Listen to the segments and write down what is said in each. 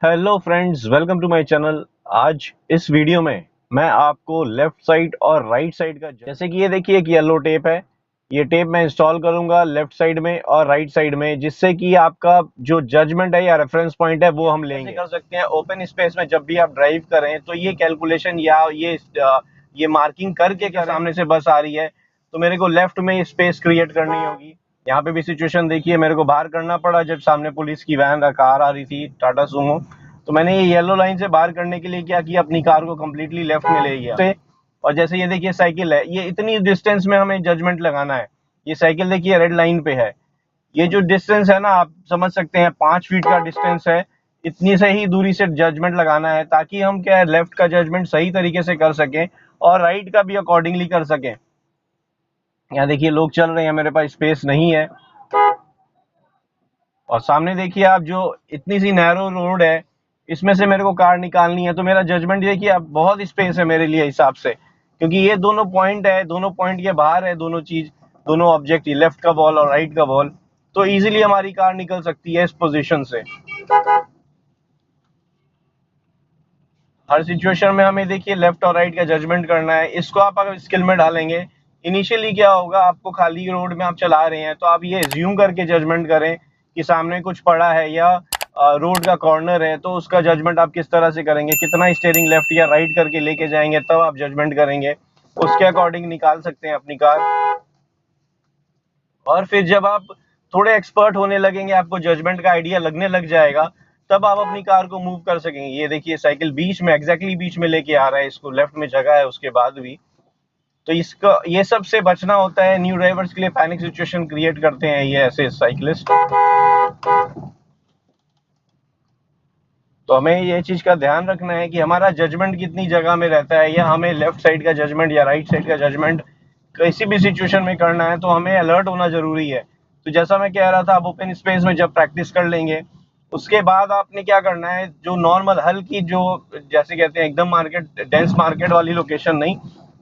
Hello friends, welcome to my channel. आज इस video में मैं आपको लेफ्ट साइड और राइट साइड का, जैसे कि ये देखिए एक येलो टेप है, ये टेप मैं इंस्टॉल करूंगा लेफ्ट साइड में और राइट साइड में, जिससे कि आपका जो जजमेंट है या रेफरेंस पॉइंट है वो हम लेंगे। कर सकते हैं ओपन स्पेस में जब भी आप ड्राइव करें तो ये कैलकुलेशन या ये मार्किंग करके के सामने से बस आ रही है तो मेरे को लेफ्ट में स्पेस क्रिएट करनी होगी। यहाँ पे भी सिचुएशन देखिए, मेरे को बाहर करना पड़ा जब सामने पुलिस की वैन कार आ रही थी, टाटा सुमो। तो मैंने ये येलो लाइन से बाहर करने के लिए क्या किया, अपनी कार को कम्प्लीटली लेफ्ट में ले गया। और जैसे ये देखिए साइकिल है, ये इतनी डिस्टेंस में हमें जजमेंट लगाना है। ये साइकिल देखिए रेड लाइन पे है, ये जो डिस्टेंस है ना, आप समझ सकते हैं 5 फीट का डिस्टेंस है। इतनी से ही दूरी से जजमेंट लगाना है ताकि हम क्या है, लेफ्ट का जजमेंट सही तरीके से कर सकें और राइट का भी अकॉर्डिंगली कर सकें। यहाँ देखिए लोग चल रहे हैं, मेरे पास स्पेस नहीं है। और सामने देखिए आप, जो इतनी सी नैरो रोड है, इसमें से मेरे को कार निकालनी है, तो मेरा जजमेंट देखिए अब बहुत स्पेस है मेरे लिए हिसाब से, क्योंकि ये दोनों पॉइंट है, दोनों पॉइंट के बाहर है दोनों चीज, दोनों ऑब्जेक्ट, लेफ्ट का बॉल और राइट का बॉल। तो इजीली हमारी कार निकल सकती है इस पोजीशन से। हर सिचुएशन में हमें देखिए लेफ्ट और राइट का जजमेंट करना है। इसको आप अगर स्किल में डालेंगे, इनिशियली क्या होगा, आपको खाली रोड में आप चला रहे हैं तो आप ये एज्यूम करके जजमेंट करें कि सामने कुछ पड़ा है या रोड का कॉर्नर है, तो उसका जजमेंट आप किस तरह से करेंगे, कितना स्टीयरिंग लेफ्ट या राइट करके लेके जाएंगे, तब आप जजमेंट करेंगे, उसके अकॉर्डिंग निकाल सकते हैं अपनी कार। और फिर जब आप थोड़े एक्सपर्ट होने लगेंगे, आपको जजमेंट का आइडिया लगने लग जाएगा, तब आप अपनी कार को मूव कर सकेंगे। ये देखिए साइकिल बीच में, एग्जैक्टली बीच में लेके आ रहा है, इसको लेफ्ट में जगह है उसके बाद भी। तो इसका, ये सब से बचना होता है। न्यू ड्राइवर्स के लिए पैनिक सिचुएशन क्रिएट करते हैं ये ऐसे साइकिलिस्ट। तो हमें ये चीज का ध्यान रखना है कि हमारा जजमेंट कितनी जगह में रहता है, या हमें लेफ्ट साइड का जजमेंट या राइट साइड का जजमेंट किसी भी सिचुएशन में करना है, तो हमें अलर्ट होना जरूरी है। तो जैसा मैं कह रहा था, आप ओपन स्पेस में जब प्रैक्टिस कर लेंगे, उसके बाद आपने क्या करना है, जो नॉर्मल हल्की, जो जैसे कहते हैं एकदम मार्केट, डेंस मार्केट वाली लोकेशन नहीं,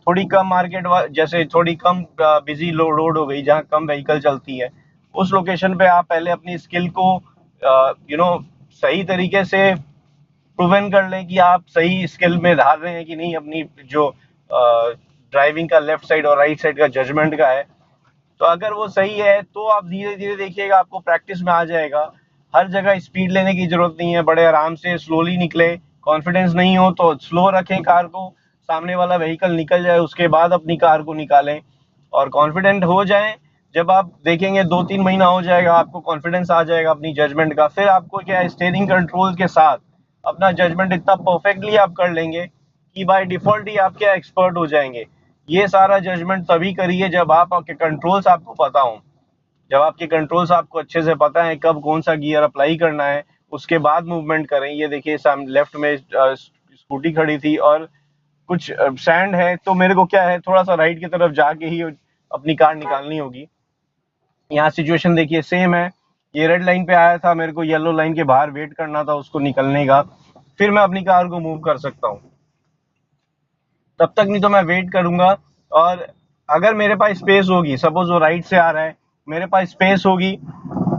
थोड़ी कम मार्केट, जैसे थोड़ी कम बिजी रोड हो गई जहाँ कम व्हीकल चलती है, उस लोकेशन पे आप पहले अपनी स्किल को सही तरीके से प्रूवन कर लें कि आप सही स्किल में धार रहे हैं कि नहीं, अपनी जो ड्राइविंग का लेफ्ट साइड और राइट साइड का जजमेंट का है। तो अगर वो सही है तो आप धीरे धीरे देखिएगा, आपको प्रैक्टिस में आ जाएगा। हर जगह स्पीड लेने की जरूरत नहीं है, बड़े आराम से स्लोली निकले। कॉन्फिडेंस नहीं हो तो स्लो रखें कार को, सामने वाला व्हीकल निकल जाए उसके बाद अपनी कार को निकालें। और कॉन्फिडेंट हो जाएं, जब आप देखेंगे 2-3 महीना हो जाएगा, आपको कॉन्फिडेंस आ जाएगा अपनी जजमेंट का, फिर आपको क्या है, स्टीयरिंग कंट्रोल के साथ अपना जजमेंट इतना परफेक्टली आप कर लेंगे कि बाय डिफॉल्ट ही आप क्या एक्सपर्ट हो जाएंगे। ये सारा जजमेंट तभी करिए जब आपके कंट्रोल्स आपको पता हो, जब आपके कंट्रोल्स आपको अच्छे से पता है कब कौन सा गियर अप्लाई करना है, उसके बाद मूवमेंट करें। ये देखिए सामने लेफ्ट में स्कूटी खड़ी थी और कुछ सैंड है, तो मेरे को क्या है, थोड़ा सा राइट की तरफ जाके ही अपनी कार निकालनी होगी। यहाँ सिचुएशन देखिए सेम है, ये रेड लाइन पे आया था, मेरे को येलो लाइन के बाहर वेट करना था उसको निकलने का, फिर मैं अपनी कार को मूव कर सकता हूँ। तब तक नहीं तो मैं वेट करूंगा। और अगर मेरे पास स्पेस होगी, सपोज वो राइट से आ रहा है, मेरे पास स्पेस होगी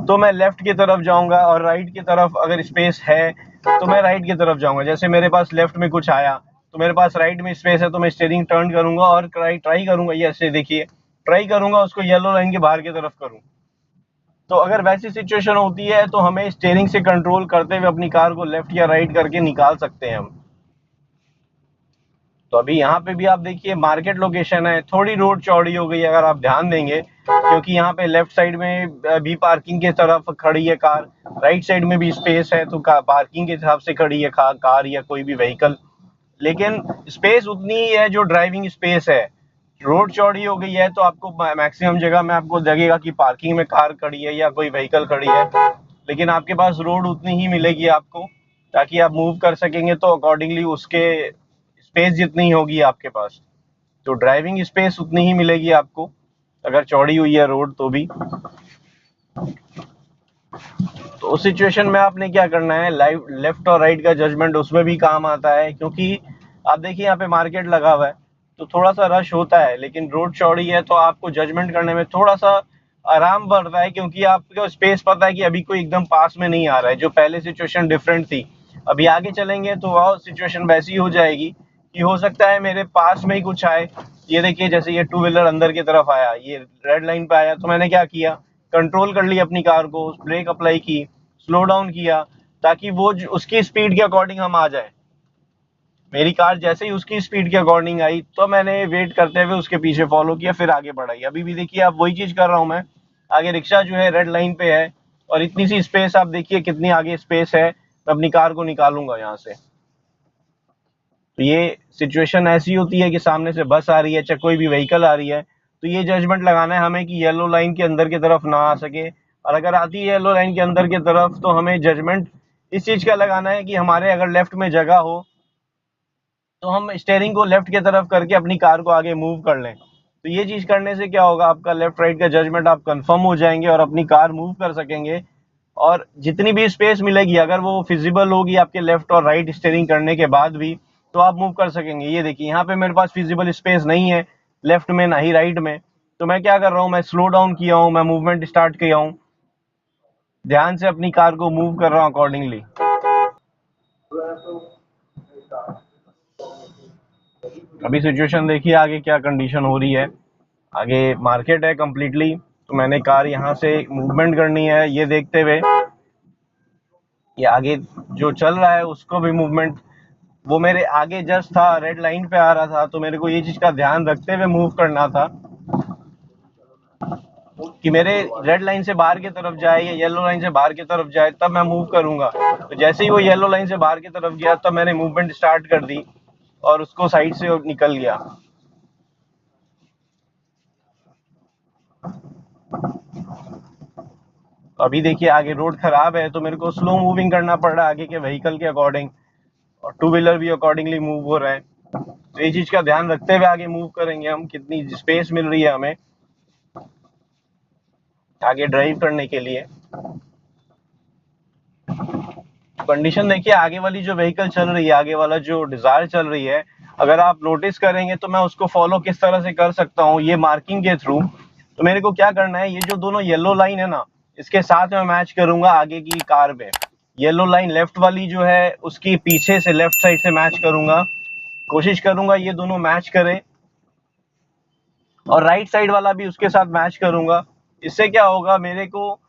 तो मैं लेफ्ट की तरफ जाऊंगा, और राइट की तरफ अगर स्पेस है तो मैं राइट की तरफ जाऊंगा। जैसे मेरे पास लेफ्ट में कुछ आया तो मेरे पास राइट में स्पेस है, तो मैं स्टीयरिंग टर्न करूंगा और ट्राई करूंगा, ये ऐसे देखिए, ट्राई करूंगा उसको येलो लाइन के बाहर की तरफ करूं। तो अगर वैसी सिचुएशन होती है तो हमें स्टीयरिंग से कंट्रोल करते हुए अपनी कार को लेफ्ट या राइट करके निकाल सकते हैं हम। तो अभी यहाँ पे भी आप देखिए मार्केट लोकेशन है, थोड़ी रोड चौड़ी हो गई है अगर आप ध्यान देंगे, क्योंकि यहाँ पे लेफ्ट साइड में भी पार्किंग के तरफ खड़ी है कार, राइट साइड में भी स्पेस है, तो पार्किंग के हिसाब से खड़ी है कार या कोई भी व्हीकल। लेकिन स्पेस उतनी ही है जो ड्राइविंग स्पेस है। रोड चौड़ी हो गई है तो आपको मैक्सिमम जगह में आपको लगेगा कि पार्किंग में कार खड़ी है या कोई व्हीकल खड़ी है, लेकिन आपके पास रोड उतनी ही मिलेगी आपको, ताकि आप मूव कर सकेंगे, तो अकॉर्डिंगली उसके स्पेस जितनी होगी आपके पास, तो ड्राइविंग स्पेस उतनी ही मिलेगी आपको, अगर चौड़ी हुई है रोड तो भी। तो उस सिचुएशन में आपने क्या करना है, लेफ्ट और राइट का जजमेंट उसमें भी काम आता है, क्योंकि आप देखिए यहाँ पे मार्केट लगा हुआ है तो थोड़ा सा रश होता है, लेकिन रोड चौड़ी है तो आपको जजमेंट करने में थोड़ा सा आराम बढ़ता है, क्योंकि आपको स्पेस पता है कि अभी कोई एकदम पास में नहीं आ रहा है। जो पहले सिचुएशन डिफरेंट थी, अभी आगे चलेंगे तो और सिचुएशन वैसी हो जाएगी कि हो सकता है मेरे पास में ही कुछ आए। ये देखिए, जैसे ये टू व्हीलर अंदर की तरफ आया, ये रेड लाइन पे आया, तो मैंने क्या किया, कंट्रोल कर ली अपनी कार को, ब्रेक अप्लाई की, स्लो डाउन किया, ताकि वो उसकी स्पीड के अकॉर्डिंग हम आ जाए। मेरी कार जैसे ही उसकी स्पीड के अकॉर्डिंग आई तो मैंने वेट करते हुए उसके पीछे फॉलो किया, फिर आगे बढ़ाई। अभी भी देखिए, आप वही चीज कर रहा हूँ मैं। आगे रिक्शा जो है रेड लाइन पे है, और इतनी सी स्पेस, आप देखिए कितनी आगे स्पेस है, मैं अपनी कार को निकालूंगा यहाँ से। तो ये सिचुएशन ऐसी होती है कि सामने से बस आ रही है, चाहे कोई भी व्हीकल आ रही है, तो ये जजमेंट लगाना है हमें कि येलो लाइन के अंदर की तरफ ना आ सके। और अगर आती है येलो लाइन के अंदर की तरफ, तो हमें जजमेंट इस चीज का लगाना है कि हमारे अगर लेफ्ट में जगह हो तो हम स्टेयरिंग को लेफ्ट की तरफ करके अपनी कार को आगे मूव कर लें। तो ये चीज करने से क्या होगा, आपका लेफ्ट राइट का जजमेंट आप कंफर्म हो जाएंगे और अपनी कार मूव कर सकेंगे। और जितनी भी स्पेस मिलेगी, अगर वो फिजिबल होगी आपके लेफ्ट और राइट स्टेयरिंग करने के बाद भी, तो आप मूव कर सकेंगे। ये देखिए, यहाँ पे मेरे पास फिजिबल स्पेस नहीं है लेफ्ट में, ना ही राइट में। तो मैं क्या कर रहा हूँ, मैं स्लो डाउन किया हूँ, मैं मूवमेंट स्टार्ट किया हूँ, ध्यान से अपनी कार को मूव कर रहा हूँ अकॉर्डिंगली। अभी सिचुएशन देखिए आगे क्या कंडीशन हो रही है। आगे मार्केट है कंप्लीटली, तो मैंने कार यहाँ से मूवमेंट करनी है, ये देखते हुए ये आगे जो चल रहा है उसको भी मूवमेंट, वो मेरे आगे जस्ट था, रेड लाइन पे आ रहा था, तो मेरे को ये चीज का ध्यान रखते हुए मूव करना था कि मेरे रेड लाइन से बाहर की तरफ जाए या येलो लाइन से बाहर की तरफ जाए, तब मैं मूव करूंगा। तो जैसे ही वो येलो लाइन से बाहर की तरफ गया, तब मैंने मूवमेंट स्टार्ट कर दी और उसको साइड से निकल गया। अभी देखिए आगे रोड खराब है, तो मेरे को स्लो मूविंग करना पड़ रहा है आगे के व्हीकल के अकॉर्डिंग, और टू व्हीलर भी अकॉर्डिंगली मूव हो रहा है। तो ये चीज का ध्यान रखते हुए आगे मूव करेंगे हम, कितनी स्पेस मिल रही है हमें आगे ड्राइव करने के लिए। कंडीशन देखिए, आगे वाली जो व्हीकल चल रही है, आगे वाला जो डिजायर चल रही है, अगर आप नोटिस करेंगे तो मैं उसको फॉलो किस तरह से कर सकता हूँ, ये मार्किंग के थ्रू। तो मेरे को क्या करना है, ये जो दोनों येलो लाइन है ना, इसके साथ में मैच करूंगा आगे की कार में। येलो लाइन लेफ्ट वाली जो है उसकी पीछे से लेफ्ट साइड से मैच करूंगा, कोशिश करूंगा ये दोनों मैच करें, और राइट साइड वाला भी उसके साथ मैच करूंगा। इससे क्या होगा, मेरे को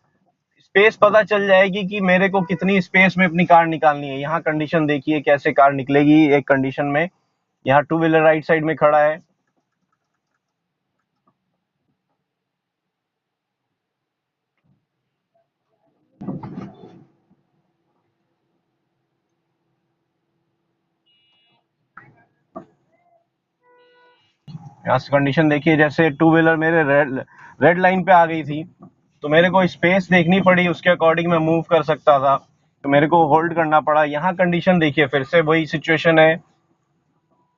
स्पेस पता चल जाएगी कि मेरे को कितनी स्पेस में अपनी कार निकालनी है। यहाँ कंडीशन देखिए कैसे कार निकलेगी एक कंडीशन में। यहाँ टू व्हीलर राइट साइड में खड़ा है, यहाँ से कंडीशन देखिए, जैसे टू व्हीलर मेरे रेड लाइन पे आ गई थी, तो मेरे को स्पेस देखनी पड़ी, उसके अकॉर्डिंग मैं मूव कर सकता था, तो मेरे को होल्ड करना पड़ा। यहाँ कंडीशन देखिए, फिर से वही सिचुएशन है,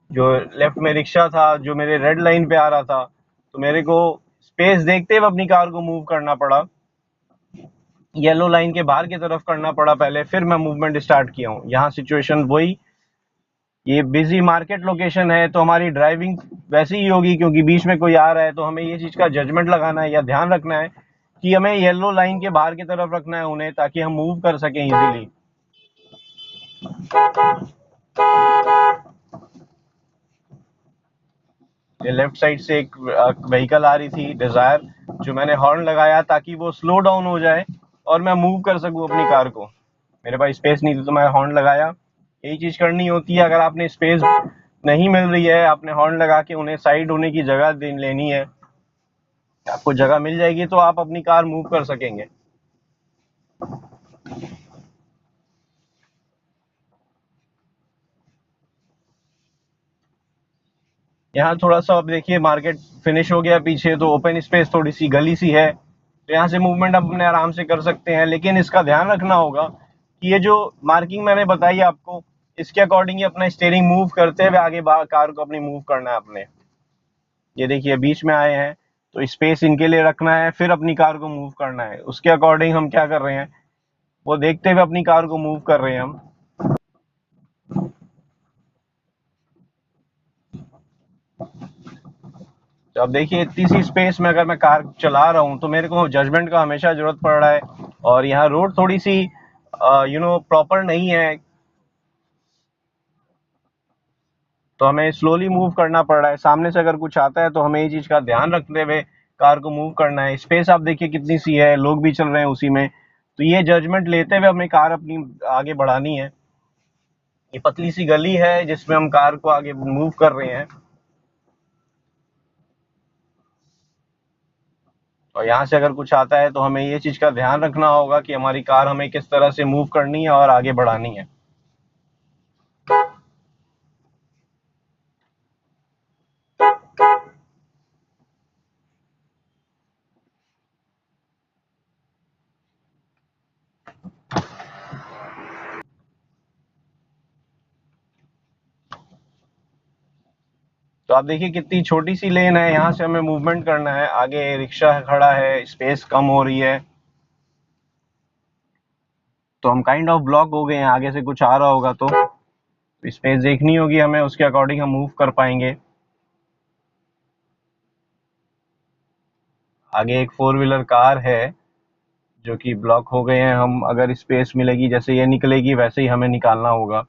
जो लेफ्ट में रिक्शा था जो मेरे रेड लाइन पे आ रहा था, तो मेरे को स्पेस देखते हुए अपनी कार को मूव करना पड़ा, येलो लाइन के बाहर की तरफ करना पड़ा पहले, फिर मैं मूवमेंट स्टार्ट किया हूँ। यहाँ सिचुएशन वही, ये बिजी मार्केट लोकेशन है, तो हमारी ड्राइविंग वैसी ही होगी, क्योंकि बीच में कोई आ रहा है, तो हमें ये चीज का जजमेंट लगाना है या ध्यान रखना है कि हमें येलो लाइन के बाहर की तरफ रखना है उन्हें, ताकि हम मूव कर सकें इजीली। ये लेफ्ट साइड से एक व्हीकल आ रही थी डिजायर, जो मैंने हॉर्न लगाया ताकि वो स्लो डाउन हो जाए और मैं मूव कर सकूं अपनी कार को। मेरे पास स्पेस नहीं थी तो मैं हॉर्न लगाया। यही चीज करनी होती है, अगर आपने स्पेस नहीं मिल रही है, आपने हॉर्न लगा के उन्हें साइड होने की जगह लेनी है, आपको जगह मिल जाएगी तो आप अपनी कार मूव कर सकेंगे। यहाँ थोड़ा सा अब देखिए, मार्केट फिनिश हो गया पीछे, तो ओपन स्पेस थोड़ी सी गली सी है, तो यहाँ से मूवमेंट अपने आराम से कर सकते हैं। लेकिन इसका ध्यान रखना होगा कि ये जो मार्किंग मैंने बताई आपको, इसके अकॉर्डिंग ही अपना स्टीयरिंग मूव करते हुए आगे कार को अपनी मूव करना है अपने। ये देखिए बीच में आए हैं, तो स्पेस इनके लिए रखना है, फिर अपनी कार को मूव करना है। उसके अकॉर्डिंग हम क्या कर रहे हैं, वो देखते हुए अपनी कार को मूव कर रहे हैं हम। तो अब देखिए, इतनी सी स्पेस में अगर मैं कार चला रहा हूँ, तो मेरे को जजमेंट का हमेशा जरूरत पड़ रहा है। और यहाँ रोड थोड़ी सी प्रॉपर नहीं है, तो हमें स्लोली मूव करना पड़ रहा है। सामने से अगर कुछ आता है तो हमें ये चीज का ध्यान रखते हुए कार को मूव करना है। स्पेस आप देखिए कितनी सी है, लोग भी चल रहे हैं उसी में। तो ये जजमेंट लेते हुए हमें कार अपनी आगे बढ़ानी है। ये पतली सी गली है जिसमें हम कार को आगे मूव कर रहे हैं, और यहाँ से अगर कुछ आता है तो हमें ये चीज का ध्यान रखना होगा कि हमारी कार हमें किस तरह से मूव करनी है और आगे बढ़ानी है। तो आप देखिए कितनी छोटी सी लेन है, यहाँ से हमें मूवमेंट करना है। आगे रिक्शा खड़ा है, स्पेस कम हो रही है, तो हम काइंड ऑफ ब्लॉक हो गए हैं। आगे से कुछ आ रहा होगा तो स्पेस देखनी होगी हमें, उसके अकॉर्डिंग हम मूव कर पाएंगे। आगे एक 4 व्हीलर कार है जो कि ब्लॉक हो गए हैं हम। अगर स्पेस मिलेगी, जैसे ये निकलेगी वैसे ही हमें निकालना होगा।